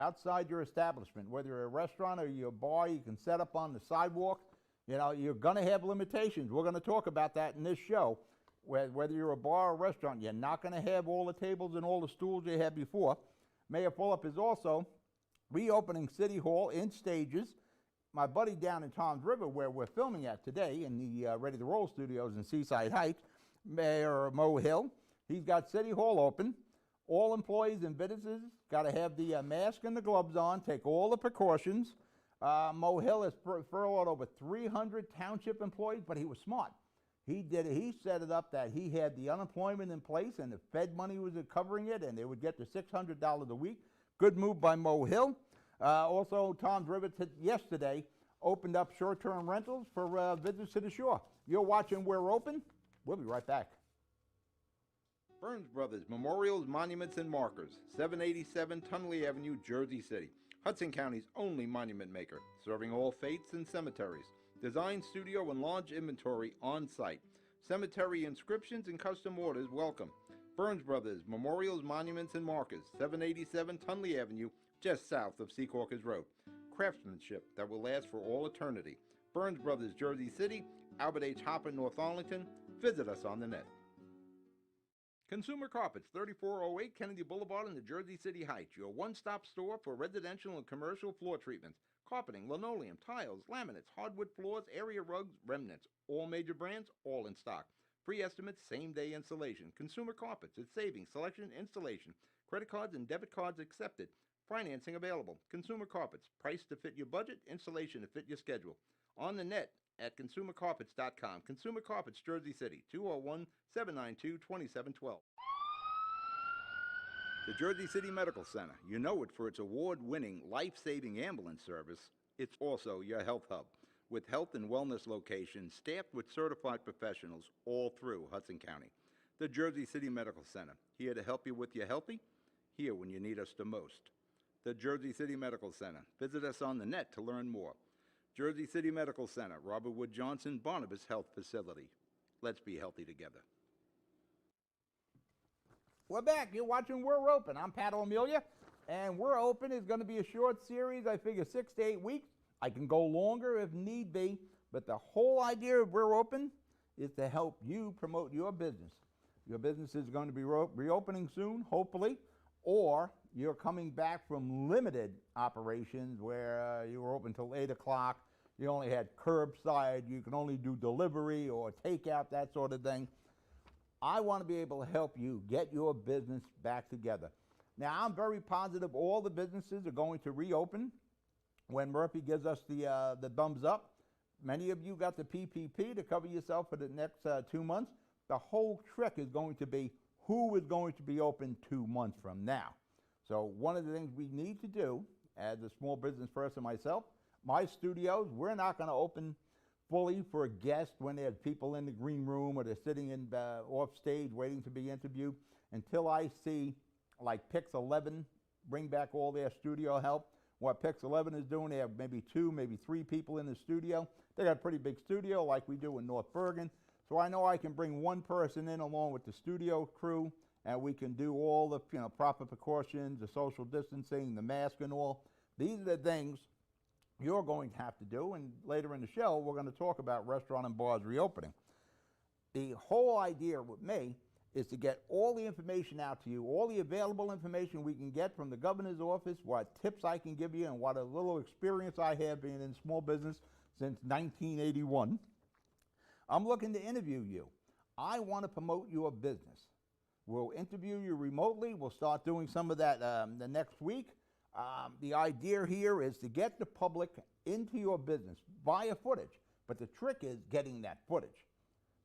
outside your establishment, whether you're a restaurant or you're a bar, you can set up on the sidewalk. You know, you're going to have limitations. We're going to talk about that in this show. Whether you're a bar or a restaurant, you're not going to have all the tables and all the stools you had before. Mayor Fulop is also reopening City Hall in stages. My buddy down in Toms River, where we're filming at today in the Ready to Roll studios in Seaside Heights, Mayor Mo Hill, he's got City Hall open. All employees and businesses got to have the mask and the gloves on, take all the precautions. Mo Hill has furloughed over 300 township employees, but he was smart. He did it. He set it up that he had the unemployment in place and the Fed money was covering it, and they would get to $600 a week. Good move by Mo Hill. Also, Toms River yesterday opened up short-term rentals for visitors to the shore. You're watching We're Open. We'll be right back. Burns Brothers Memorials, Monuments, and Markers, 787 Tunley Avenue, Jersey City. Hudson County's only monument maker, serving all faiths and cemeteries. Design, studio, and launch inventory on site. Cemetery inscriptions and custom orders welcome. Burns Brothers Memorials, Monuments, and Markers, 787 Tunley Avenue, just south of Secaucus Road. Craftsmanship that will last for all eternity. Burns Brothers, Jersey City, Albert H. Hopper, North Arlington. Visit us on the net. Consumer Carpets, 3408 Kennedy Boulevard in the Jersey City Heights, your one-stop store for residential and commercial floor treatments. Carpeting, linoleum, tiles, laminates, hardwood floors, area rugs, remnants. All major brands, all in stock. Free estimates, same-day installation. Consumer Carpets, it's savings, selection, installation. Credit cards and debit cards accepted. Financing available. Consumer Carpets, price to fit your budget, installation to fit your schedule. On the net at consumercarpets.com. Consumer Carpets, Jersey City, 201-792-2712. The Jersey City Medical Center. You know it for its award-winning, life-saving ambulance service. It's also your health hub, with health and wellness locations staffed with certified professionals all through Hudson County. The Jersey City Medical Center, here to help you with your healthy, here when you need us the most. The Jersey City Medical Center. Visit us on the net to learn more. Jersey City Medical Center, Robert Wood Johnson, Barnabas Health Facility. Let's be healthy together. We're back. You're watching We're Open. I'm Pat O'Melia, and We're Open is going to be a short series. I figure 6 to 8 weeks. I can go longer if need be, but the whole idea of We're Open is to help you promote your business. Your business is going to be reopening soon, hopefully, or you're coming back from limited operations where you were open till 8 o'clock. You only had curbside. You can only do delivery or takeout, that sort of thing. I want to be able to help you get your business back together. Now, I'm very positive all the businesses are going to reopen when Murphy gives us the thumbs up. Many of you got the PPP to cover yourself for the next 2 months. The whole trick is going to be who is going to be open 2 months from now. So one of the things we need to do as a small business person myself, my studios, we're not going to open fully for a guest when there's people in the green room or they're sitting in off stage waiting to be interviewed until I see like Pix 11 bring back all their studio help. What Pix 11 is doing, they have maybe 2, maybe 3 people in the studio. They got a pretty big studio like we do in North Bergen. So I know I can bring one person in along with the studio crew, and we can do all the proper precautions, the social distancing, the mask and all. These are the things you're going to have to do, and later in the show, we're going to talk about restaurant and bars reopening. The whole idea with me is to get all the information out to you, all the available information we can get from the governor's office, what tips I can give you, and what a little experience I have being in small business since 1981. I'm looking to interview you. I want to promote your business. We'll interview you remotely. We'll start doing some of that the next week. The idea here is to get the public into your business via footage, but the trick is getting that footage.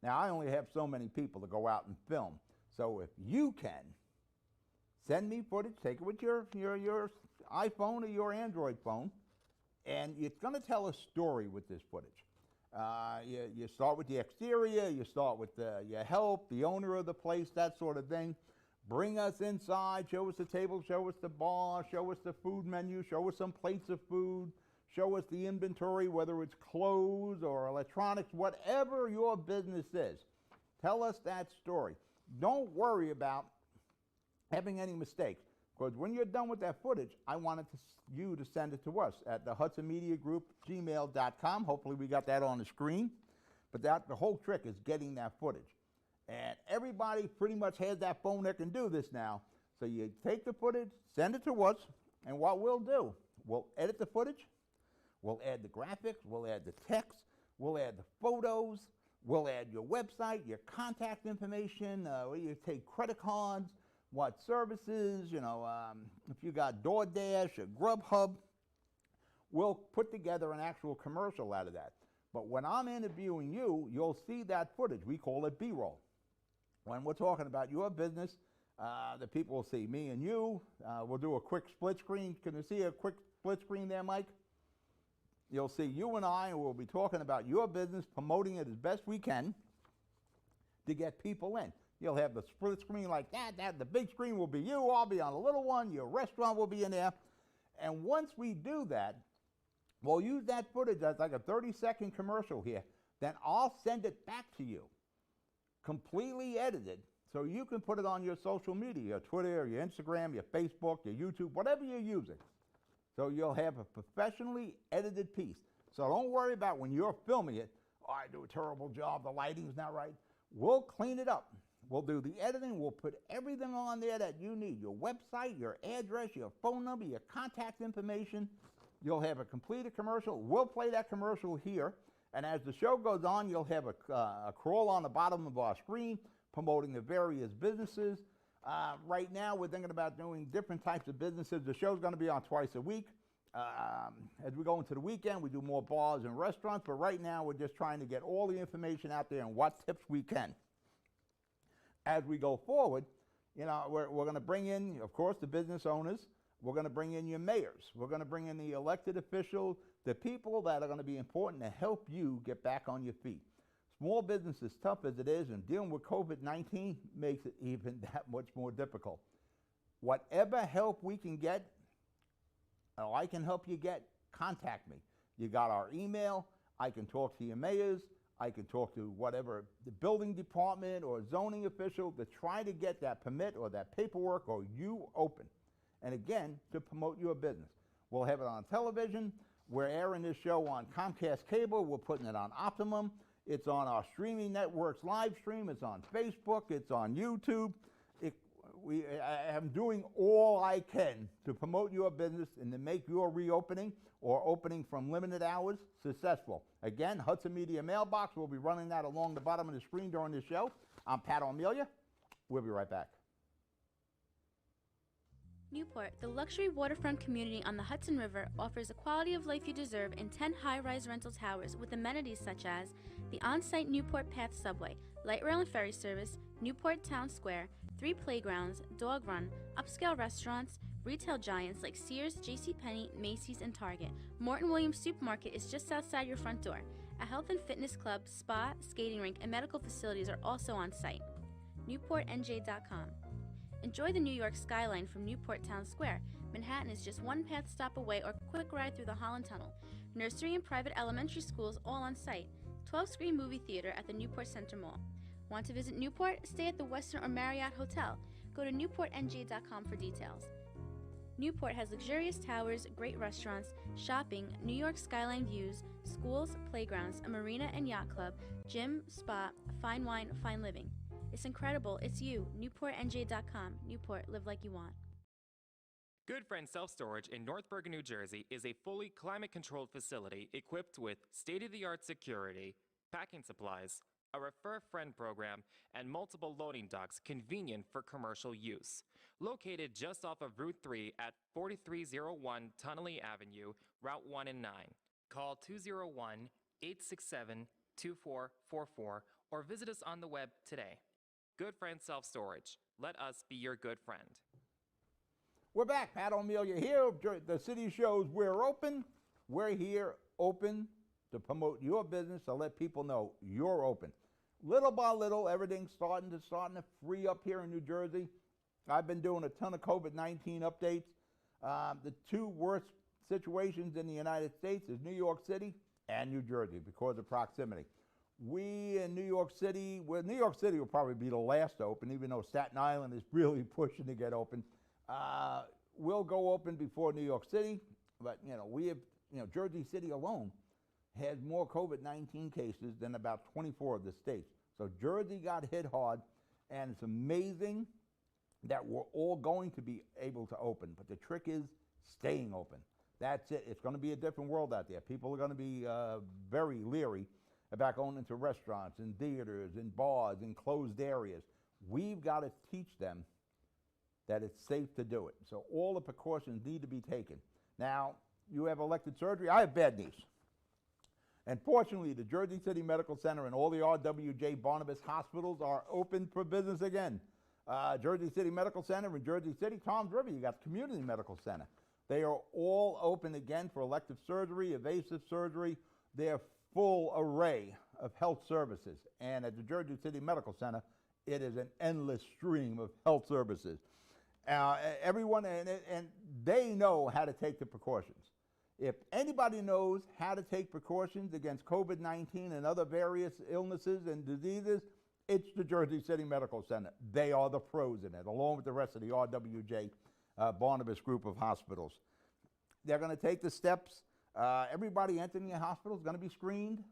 Now, I only have so many people to go out and film, so if you can, send me footage, take it with your iPhone or your Android phone, and it's going to tell a story with this footage. You start with the exterior, you start with your help, the owner of the place, that sort of thing. Bring us inside, show us the table, show us the bar, show us the food menu, show us some plates of food, show us the inventory, whether it's clothes or electronics, whatever your business is. Tell us that story. Don't worry about having any mistakes. Because when you're done with that footage, I wanted you to send it to us at the Hudson Media Group, gmail.com. Hopefully we got that on the screen. But the whole trick is getting that footage. And everybody pretty much has that phone that can do this now. So you take the footage, send it to us, and what we'll do, we'll edit the footage, we'll add the graphics, we'll add the text, we'll add the photos, we'll add your website, your contact information, you take credit cards, what services, if you got DoorDash or Grubhub, we'll put together an actual commercial out of that. But when I'm interviewing you, you'll see that footage. We call it B-roll. When we're talking about your business, the people will see me and you. We'll do a quick split screen. Can you see a quick split screen there, Mike? You'll see you and I, and we'll be talking about your business, promoting it as best we can to get people in. You'll have the split screen like that. The big screen will be you. I'll be on a little one. Your restaurant will be in there. And once we do that, we'll use that footage as like a 30-second commercial here. Then I'll send it back to you, completely edited, so you can put it on your social media, your Twitter, your Instagram, your Facebook, your YouTube, whatever you're using. So you'll have a professionally edited piece. So don't worry about when you're filming it, oh, I do a terrible job, the lighting's not right. We'll clean it up. We'll do the editing. We'll put everything on there that you need, your website, your address, your phone number, your contact information. You'll have a completed commercial. We'll play that commercial here. And as the show goes on, you'll have a crawl on the bottom of our screen promoting the various businesses. Right now, we're thinking about doing different types of businesses. The show's going to be on twice a week. As we go into the weekend, we do more bars and restaurants. But right now, we're just trying to get all the information out there and what tips we can. As we go forward, we're going to bring in, of course, the business owners. We're going to bring in your mayors. We're going to bring in the elected officials, the people that are going to be important to help you get back on your feet. Small business is tough as it is, and dealing with COVID-19 makes it even that much more difficult. Whatever help we can get, or I can help you get, contact me. You got our email. I can talk to your mayors. I can talk to whatever, the building department or zoning official to try to get that permit or that paperwork or you open. And again, to promote your business. We'll have it on television. We're airing this show on Comcast Cable. We're putting it on Optimum. It's on our streaming networks live stream. It's on Facebook. It's on YouTube. I am doing all I can to promote your business and to make your reopening or opening from limited hours successful. Again, Hudson Media Mailbox. We'll be running that along the bottom of the screen during the show. I'm Pat O'Melia. We'll be right back. Newport, the luxury waterfront community on the Hudson River, offers the quality of life you deserve in 10 high-rise rental towers with amenities such as the on-site Newport Path subway, light rail and ferry service, Newport Town Square, 3 playgrounds, dog run, upscale restaurants, retail giants like Sears, JCPenney, Macy's, and Target. Morton Williams Supermarket is just outside your front door. A health and fitness club, spa, skating rink, and medical facilities are also on site. NewportNJ.com. Enjoy the New York skyline from Newport Town Square. Manhattan is just one path stop away or quick ride through the Holland Tunnel. Nursery and private elementary schools all on site. 12-screen movie theater at the Newport Center Mall. Want to visit Newport? Stay at the Westin or Marriott Hotel. Go to NewportNJ.com for details. Newport has luxurious towers, great restaurants, shopping, New York skyline views, schools, playgrounds, a marina and yacht club, gym, spa, fine wine, fine living. It's incredible. It's you. NewportNJ.com. Newport. Live like you want. Good Friend Self-Storage in North Bergen, New Jersey is a fully climate-controlled facility equipped with state-of-the-art security, packing supplies, a Refer Friend program, and multiple loading docks convenient for commercial use. Located just off of Route 3 at 4301 Tunnelly Avenue, Route 1 and 9. Call 201-867-2444 or visit us on the web today. Good Friend Self-Storage. Let us be your good friend. We're back. Pat O'Melia here. The city shows we're open. We're here open to promote your business, to let people know you're open. Little by little, everything's starting to free up here in New Jersey. I've been doing a ton of COVID-19 updates. The two worst situations in the United States is New York City and New Jersey because of proximity. We in New York City will probably be the last to open, even though Staten Island is really pushing to get open. we'll go open before New York City, but we have, Jersey City alone has more COVID-19 cases than about 24 of the states. So Jersey got hit hard, and it's amazing that we're all going to be able to open, but the trick is staying open. That's it. It's going to be a different world out there. People are going to be very leery about going into restaurants and theaters and bars and closed areas. We've got to teach them that it's safe to do it. So all the precautions need to be taken. Now, you have elective surgery. I have bad knees. And fortunately, the Jersey City Medical Center and all the RWJ Barnabas hospitals are open for business again. Jersey City Medical Center in Jersey City, Toms River, you got Community Medical Center. They are all open again for elective surgery, evasive surgery. They're full array of health services. And at the Jersey City Medical Center, it is an endless stream of health services. Everyone, and they know how to take the precautions. If anybody knows how to take precautions against COVID-19 and other various illnesses and diseases, it's the Jersey City Medical Center. They are the pros in it, along with the rest of the RWJ Barnabas group of hospitals. They're going to take the steps. Everybody entering the hospital is going to be screened.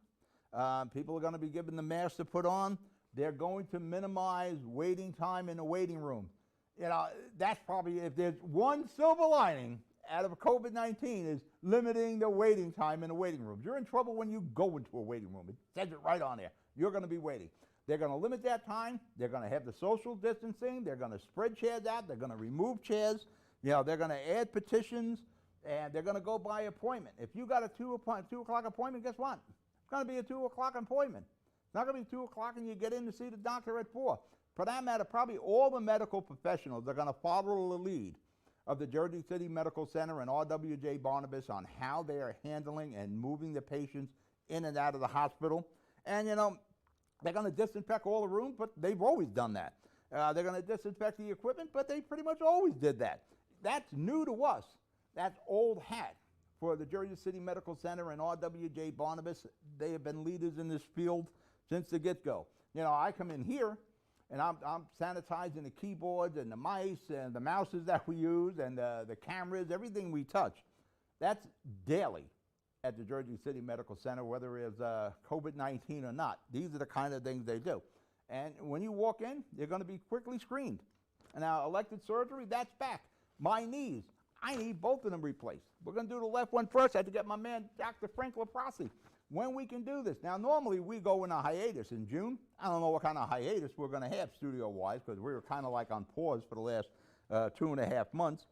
People are going to be given the masks to put on. They're going to minimize waiting time in the waiting room. That's probably, if there's one silver lining out of COVID-19, is limiting the waiting time in the waiting room. You're in trouble when you go into a waiting room. It says it right on there. You're going to be waiting. They're going to limit that time. They're going to have the social distancing. They're going to spread chairs out. They're going to remove chairs. They're going to add petitions, and they're going to go by appointment. If you got a 2 o'clock appointment, guess what? It's going to be a 2 o'clock appointment. It's not going to be 2 o'clock and you get in to see the doctor at 4. For that matter, probably all the medical professionals are going to follow the lead of the Jersey City Medical Center and RWJ Barnabas on how they are handling and moving the patients in and out of the hospital. And, they're going to disinfect all the rooms, but they've always done that. They're going to disinfect the equipment, but they pretty much always did that. That's new to us. That's old hat for the Jersey City Medical Center and RWJ Barnabas. They have been leaders in this field since the get-go. I come in here, and I'm sanitizing the keyboards and the mice and the mouses that we use and the cameras, everything we touch. That's daily at the Jersey City Medical Center, whether it's COVID-19 or not. These are the kind of things they do. And when you walk in, you're going to be quickly screened. And now elective surgery, that's back. My knees, I need both of them replaced. We're going to do the left one first. I have to get my man, Dr. Frank Laprasi, when we can do this. Now, normally we go in a hiatus in June. I don't know what kind of hiatus we're going to have studio-wise, because we were kind of like on pause for the last 2.5 months.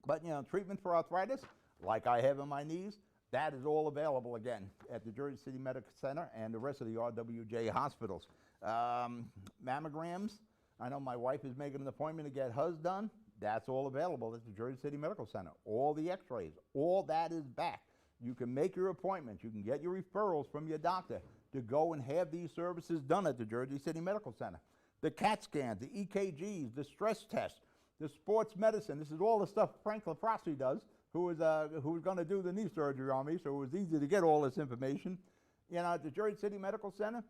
But, treatment for arthritis, like I have in my knees, that is all available again at the Jersey City Medical Center and the rest of the RWJ hospitals. Mammograms, I know my wife is making an appointment to get hers done. That's all available at the Jersey City Medical Center. All the x-rays, all that is back. You can make your appointments. You can get your referrals from your doctor to go and have these services done at the Jersey City Medical Center. The CAT scans, the EKGs, the stress tests, the sports medicine. This is all the stuff Frank Laprasi does, who was going to do the knee surgery on me, so it was easy to get all this information. At the Jersey City Medical Center,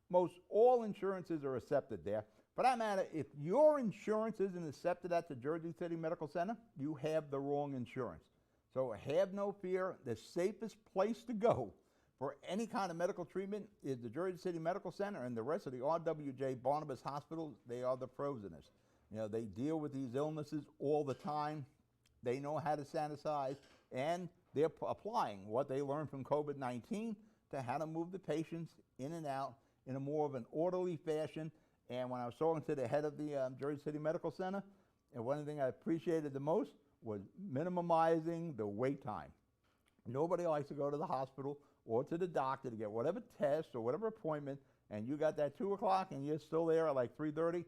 most all insurances are accepted there. For that matter, if your insurance isn't accepted at the Jersey City Medical Center, you have the wrong insurance. So have no fear. The safest place to go for any kind of medical treatment is the Jersey City Medical Center, and the rest of the RWJ Barnabas hospitals. They are the pros in this. They deal with these illnesses all the time. They know how to sanitize, and they're applying what they learned from COVID-19 to how to move the patients in and out in a more of an orderly fashion. And when I was talking to the head of the Jersey City Medical Center, and one thing I appreciated the most was minimizing the wait time. Nobody likes to go to the hospital or to the doctor to get whatever test or whatever appointment, and you got that 2 o'clock and you're still there at like 3:30.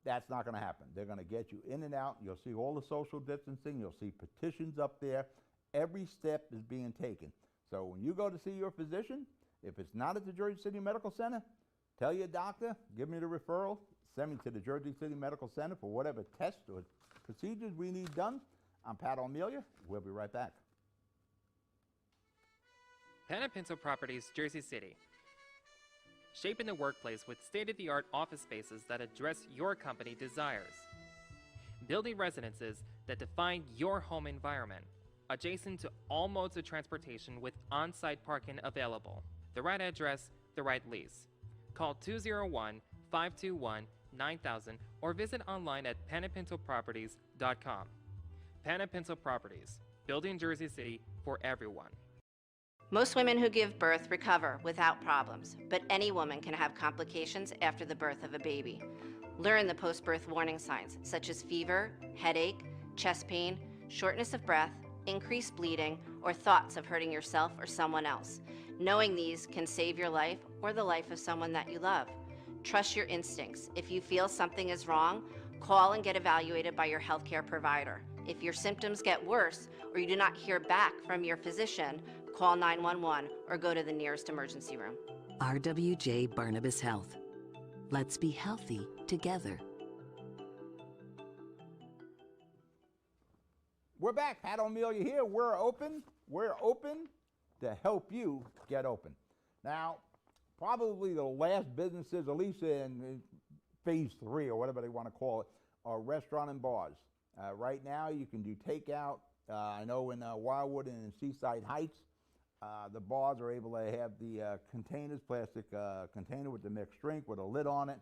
That's not going to happen. They're going to get you in and out. You'll see all the social distancing. You'll see petitions up there. Every step is being taken. So when you go to see your physician, if it's not at the Jersey City Medical Center, tell your doctor, give me the referral, send me to the Jersey City Medical Center for whatever tests or procedures we need done. I'm Pat O'Melia. We'll be right back. Pan & Pinto Properties, Jersey City. Shaping the workplace with state-of-the-art office spaces that address your company desires. Building residences that define your home environment. Adjacent to all modes of transportation with on-site parking available. The right address, the right lease. Call 201-521-9000 or visit online at panapintoproperties.com. Panapinto Properties, building Jersey City for everyone. Most women who give birth recover without problems, but any woman can have complications after the birth of a baby. Learn the post-birth warning signs such as fever, headache, chest pain, shortness of breath, increased bleeding, or thoughts of hurting yourself or someone else. Knowing these can save your life or the life of someone that you love. Trust your instincts. If you feel something is wrong, call and get evaluated by your healthcare provider. If your symptoms get worse or you do not hear back from your physician, call 911 or go to the nearest emergency room. RWJ Barnabas Health. Let's be healthy together. We're back. Pat O'Melia here. We're open. We're open to help you get open. Now, probably the last businesses, at least in phase 3 or whatever they want to call it, are restaurant and bars. Right now, you can do takeout. I know in Wildwood and in Seaside Heights, the bars are able to have the containers, plastic container with the mixed drink with a lid on it.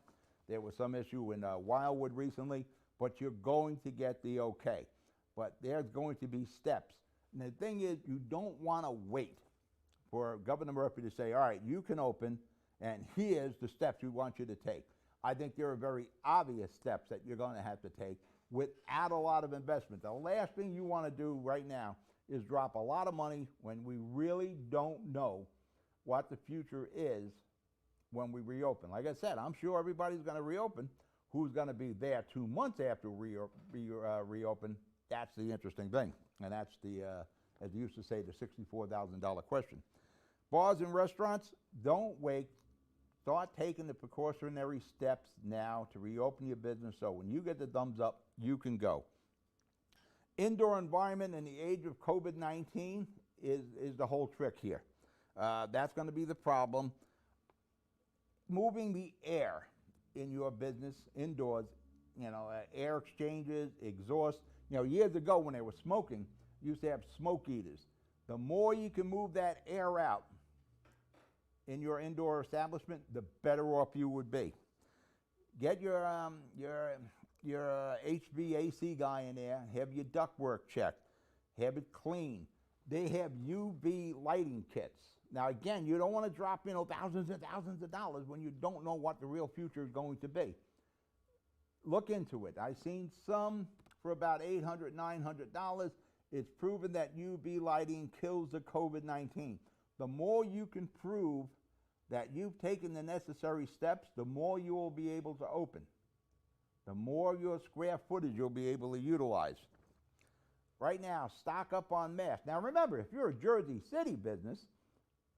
There was some issue in Wildwood recently, but you're going to get the okay. But there's going to be steps. And the thing is, you don't want to wait for Governor Murphy to say, all right, you can open, and here's the steps we want you to take. I think there are very obvious steps that you're going to have to take without a lot of investment. The last thing you want to do right now is drop a lot of money when we really don't know what the future is when we reopen. Like I said, I'm sure everybody's going to reopen. Who's going to be there 2 months after we reopen? That's the interesting thing. And that's the, as you used to say, the $64,000 question. Bars and restaurants, don't wait. Start taking the precautionary steps now to reopen your business so when you get the thumbs up, you can go. Indoor environment in the age of COVID-19 is the whole trick here. That's going to be the problem. Moving the air in your business indoors, air exchanges, exhaust. Years ago when they were smoking, you used to have smoke eaters. The more you can move that air out in your indoor establishment, the better off you would be. Get your HVAC guy in there, have your ductwork checked, have it clean. They have UV lighting kits. Now again, you don't want to drop thousands and thousands of dollars when you don't know what the real future is going to be. Look into it. I've seen some for about $800, $900. It's proven that UV lighting kills the COVID-19. The more you can prove that you've taken the necessary steps, the more you will be able to open. The more your square footage you'll be able to utilize. Right now, stock up on masks. Now remember, if you're a Jersey City business,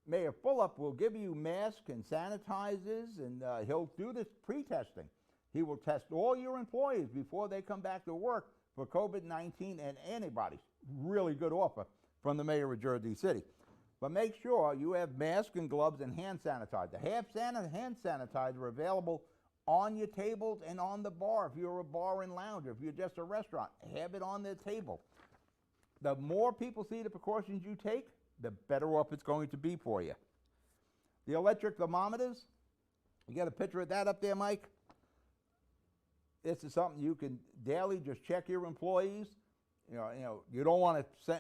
Mayor Fulop will give you masks and sanitizers, and he'll do this pre-testing. He will test all your employees before they come back to work for COVID-19 and antibodies. Really good offer from the mayor of Jersey City. But make sure you have masks and gloves and hand sanitizer. Have hand sanitizer available on your tables and on the bar. If you're a bar and lounge, if you're just a restaurant, have it on the table. The more people see the precautions you take, the better off it's going to be for you. The electric thermometers, you got a picture of that up there, Mike? This is something you can daily just check your employees. You don't want to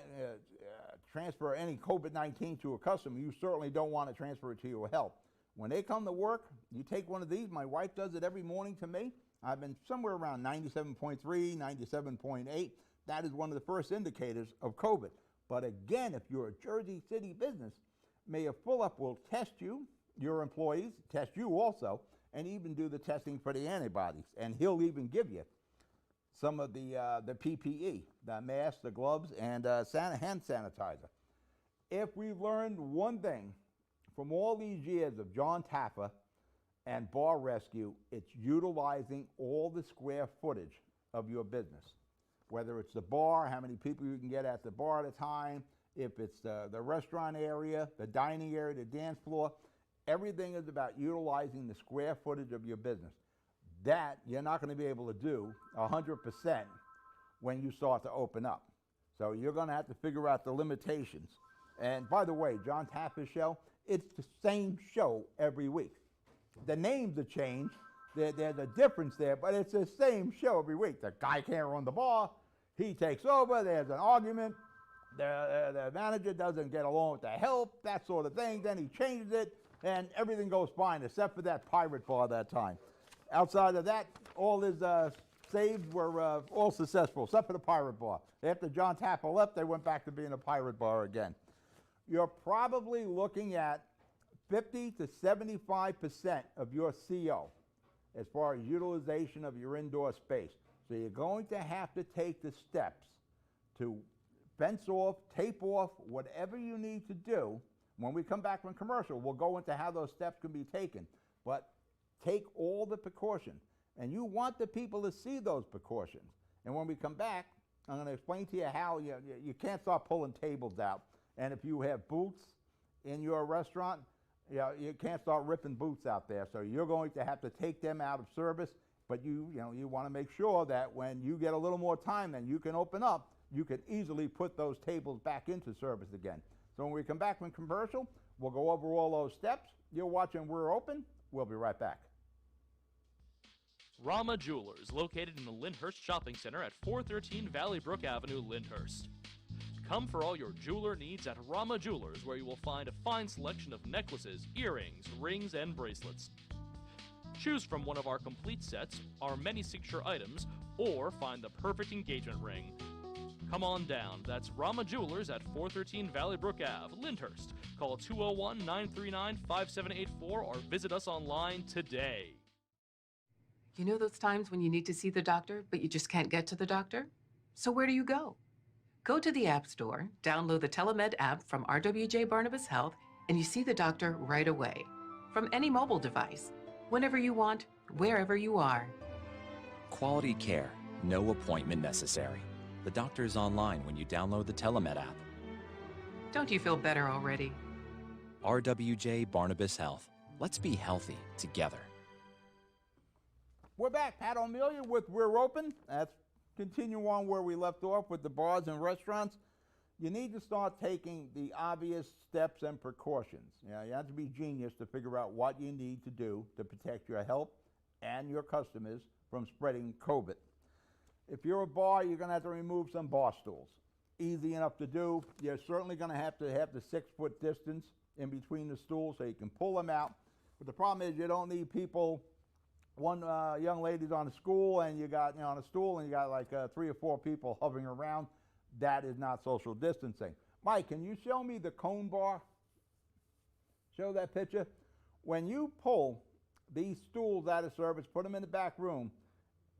transfer any COVID-19 to a customer. You certainly don't want to transfer it to your health. When they come to work, you take one of these. My wife does it every morning to me. I've been somewhere around 97.3, 97.8. That is one of the first indicators of COVID. But again, if you're a Jersey City business, Mayor Fulop will test you, your employees, test you also, and even do the testing for the antibodies. And he'll even give you some of the PPE, the masks, the gloves, and hand sanitizer. If we've learned one thing from all these years of John Taffer and Bar Rescue, it's utilizing all the square footage of your business. Whether it's the bar, how many people you can get at the bar at a time, if it's the restaurant area, the dining area, the dance floor, everything is about utilizing the square footage of your business. That you're not going to be able to do 100% when you start to open up. So you're going to have to figure out the limitations. And by the way, John Tapper's show, it's the same show every week. The names have changed. There's a difference there, but it's the same show every week. The guy can't run the bar. He takes over. There's an argument. The manager doesn't get along with the help, that sort of thing. Then he changes it, and everything goes fine, except for that pirate bar that time. Outside of that, all his saves were all successful, except for the pirate bar. After John Tapper left, they went back to being a pirate bar again. You're probably looking at 50 to 75% of your CO as far as utilization of your indoor space. So you're going to have to take the steps to fence off, tape off, whatever you need to do. When we come back from commercial, we'll go into how those steps can be taken. But take all the precautions. And you want the people to see those precautions. And when we come back, I'm going to explain to you how you can't start pulling tables out. And if you have booths in your restaurant, you can't start ripping booths out there. So you're going to have to take them out of service. But you want to make sure that when you get a little more time, then you can open up, you can easily put those tables back into service again. So when we come back from commercial, we'll go over all those steps. You're watching We're Open. We'll be right back. Rama Jewelers, located in the Lyndhurst Shopping Center at 413 Valley Brook Avenue, Lyndhurst. Come for all your jeweler needs at Rama Jewelers, where you will find a fine selection of necklaces, earrings, rings, and bracelets. Choose from one of our complete sets, our many signature items, or find the perfect engagement ring. Come on down. That's Rama Jewelers at 413 Valley Brook Ave, Lyndhurst. Call 201-939-5784 or visit us online today. You know those times when you need to see the doctor, but you just can't get to the doctor? So where do you go? Go to the App Store, download the Telemed app from RWJ Barnabas Health, and you see the doctor right away. From any mobile device, whenever you want, wherever you are. Quality care, no appointment necessary. The doctor is online when you download the Telemed app. Don't you feel better already? RWJ Barnabas Health. Let's be healthy together. We're back. Pat O'Melia with We're Open. Let's continue on where we left off with the bars and restaurants. You need to start taking the obvious steps and precautions. You have to be genius to figure out what you need to do to protect your health and your customers from spreading COVID. If you're a bar, you're going to have to remove some bar stools. Easy enough to do. You're certainly going to have the 6-foot distance in between the stools so you can pull them out. But the problem is you don't need people. One young lady's on a stool, and you got on a stool, and you got like 3 or 4 people hovering around. That is not social distancing. Mike, can you show me the cone bar? Show that picture. When you pull these stools out of service, put them in the back room,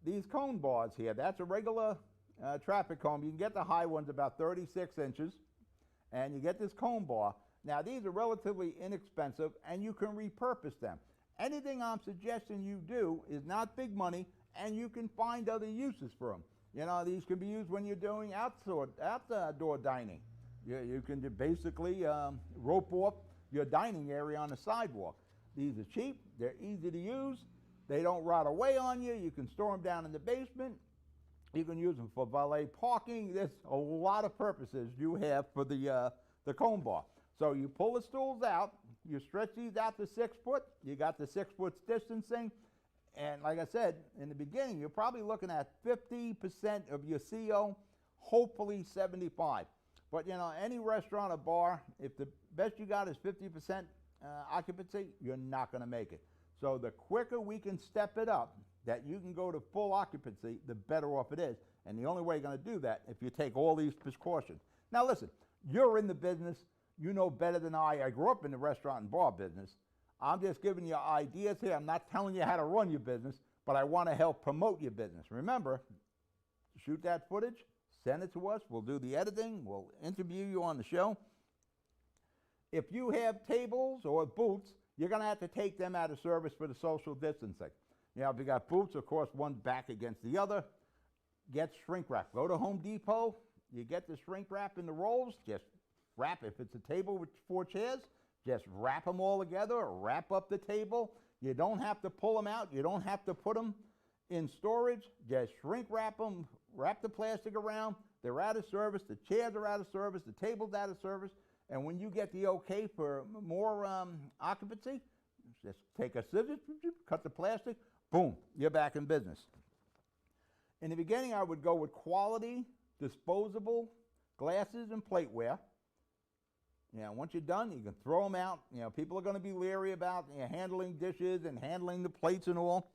these cone bars here, that's a regular traffic cone. You can get the high ones about 36 inches, and you get this cone bar. Now, these are relatively inexpensive, and you can repurpose them. Anything I'm suggesting you do is not big money, and you can find other uses for them. These can be used when you're doing outdoor dining. You can basically rope off your dining area on the sidewalk. These are cheap. They're easy to use. They don't rot away on you. You can store them down in the basement. You can use them for valet parking. There's a lot of purposes you have for the cone bar. So you pull the stools out. You stretch these out to 6 foot. You got the 6 foot distancing. And like I said, in the beginning, you're probably looking at 50% of your CO, hopefully 75. But any restaurant or bar, if the best you got is 50% occupancy, you're not going to make it. So the quicker we can step it up, that you can go to full occupancy, the better off it is. And the only way you're going to do that if you take all these precautions. Now listen, you're in the business. You know better than I. I grew up in the restaurant and bar business. I'm just giving you ideas here. I'm not telling you how to run your business, but I want to help promote your business. Remember, shoot that footage, send it to us. We'll do the editing. We'll interview you on the show. If you have tables or booths, you're going to have to take them out of service for the social distancing. If you got booths, of course, one back against the other. Get shrink wrap. Go to Home Depot. You get the shrink wrap in the rolls. Just wrap. If it's a table with 4 chairs, just wrap them all together, or wrap up the table. You don't have to pull them out. You don't have to put them in storage. Just shrink wrap them, wrap the plastic around, they're out of service, the chairs are out of service, the table's out of service, and when you get the okay for more occupancy, just take a scissors, cut the plastic, boom, you're back in business. In the beginning, I would go with quality, disposable glasses and plateware. Once you're done, you can throw them out. People are going to be leery about handling dishes and handling the plates and all.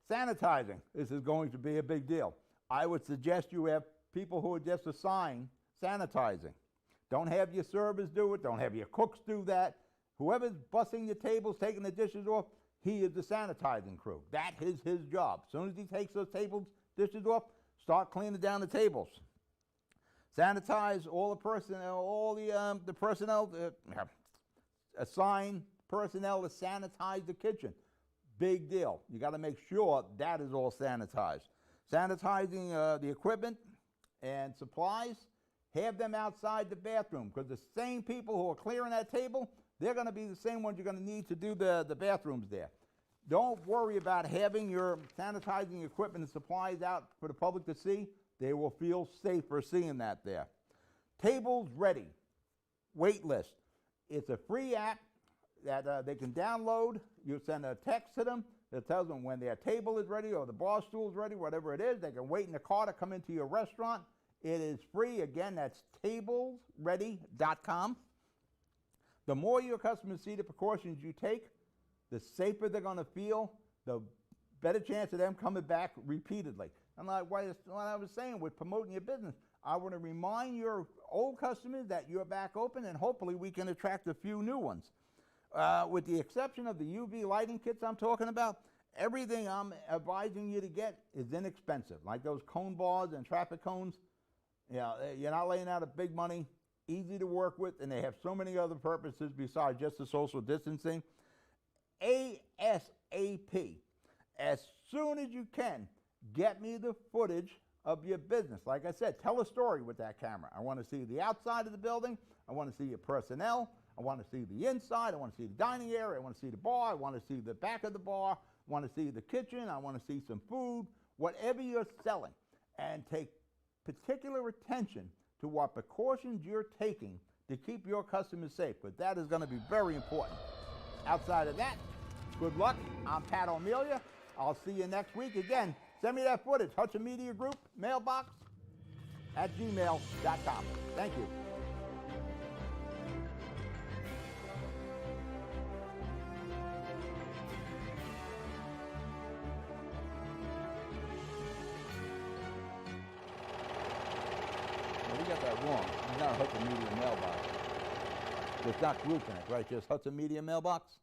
Sanitizing, this is going to be a big deal. I would suggest you have people who are just assigned sanitizing. Don't have your servers do it. Don't have your cooks do that. Whoever's bussing the tables, taking the dishes off, he is the sanitizing crew. That is his job. As soon as he takes those dishes off, start cleaning down the tables. Sanitize all the personnel, the personnel, assign personnel to sanitize the kitchen. Big deal. You got to make sure that is all sanitized. Sanitizing the equipment and supplies, have them outside the bathroom, because the same people who are clearing that table, they're going to be the same ones you're going to need to do the bathrooms there. Don't worry about having your sanitizing equipment and supplies out for the public to see. They will feel safer seeing that there. Tables ready. Wait list. It's a free app that they can download. You send a text to them that tells them when their table is ready or the bar stool is ready, whatever it is. They can wait in the car to come into your restaurant. It is free. Again, that's tablesready.com. The more your customers see the precautions you take, the safer they're going to feel, the better chance of them coming back repeatedly. And like what I was saying with promoting your business, I want to remind your old customers that you're back open, and hopefully we can attract a few new ones. With the exception of the UV lighting kits I'm talking about, everything I'm advising you to get is inexpensive, like those cone bars and traffic cones. You're not laying out a big money, easy to work with, and they have so many other purposes besides just the social distancing. ASAP, as soon as you can, get me the footage of your business. Like I said, tell a story with that camera. I want to see the outside of the building. I want to see your personnel. I want to see the inside. I want to see the dining area. I want to see the bar. I want to see the back of the bar. I want to see the kitchen. I want to see some food. Whatever you're selling, and take particular attention to what precautions you're taking to keep your customers safe, but that is going to be very important. Outside of that, good luck. I'm Pat O'Melia. I'll see you next week. Again, send me that footage, Hudson Media Group, mailbox @gmail.com. Thank you. We got that wrong. It's not Hudson Media Mailbox. There's not group in it, right? Just Hudson Media Mailbox?